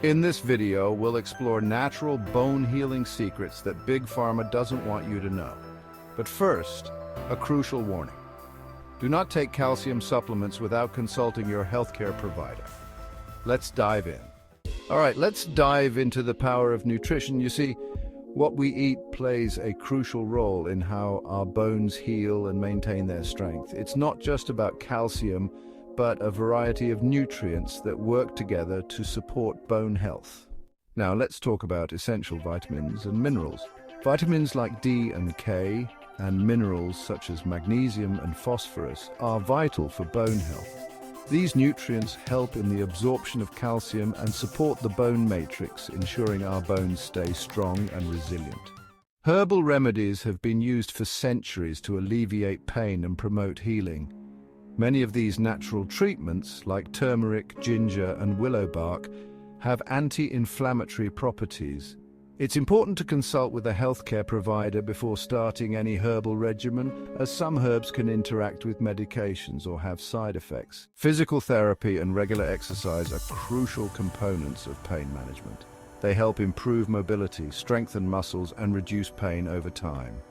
In this video, we'll explore natural bone healing secrets that Big Pharma doesn't want you to know. But first, a crucial warning. Do not take calcium supplements without consulting your healthcare provider. Let's dive in. All right, let's dive into the power of nutrition. You see, what we eat plays a crucial role in how our bones heal and maintain their strength. It's not just about calcium, but a variety of nutrients that work together to support bone health. Now let's talk about essential vitamins and minerals. Vitamins like D and K and minerals such as magnesium and phosphorus are vital for bone health. These nutrients help in the absorption of calcium and support the bone matrix, ensuring our bones stay strong and resilient. Herbal remedies have been used for centuries to alleviate pain and promote healing. Many of these natural treatments, like turmeric, ginger, and willow bark, have anti-inflammatory properties. It's important to consult with a healthcare provider before starting any herbal regimen, as some herbs can interact with medications or have side effects. Physical therapy and regular exercise are crucial components of pain management. They help improve mobility, strengthen muscles, and reduce pain over time.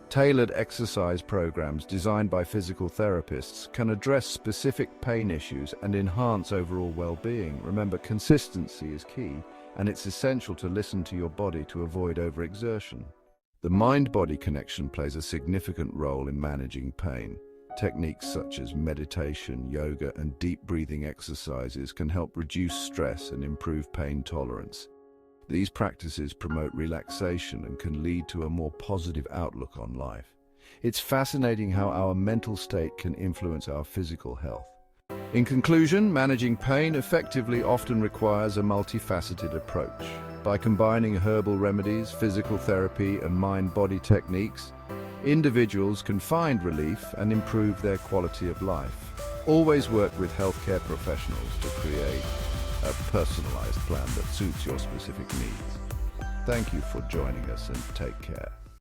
Tailored exercise programs designed by physical therapists can address specific pain issues and enhance overall well-being. Remember, consistency is key, and it's essential to listen to your body to avoid overexertion. The mind-body connection plays a significant role in managing pain. Techniques such as meditation, yoga, and deep breathing exercises can help reduce stress and improve pain tolerance. These practices promote relaxation and can lead to a more positive outlook on life. It's fascinating how our mental state can influence our physical health. In conclusion, managing pain effectively often requires a multifaceted approach. By combining herbal remedies, physical therapy, and mind-body techniques, individuals can find relief and improve their quality of life. Always work with healthcare professionals to create a personalized plan that suits your specific needs. Thank you for joining us, and take care.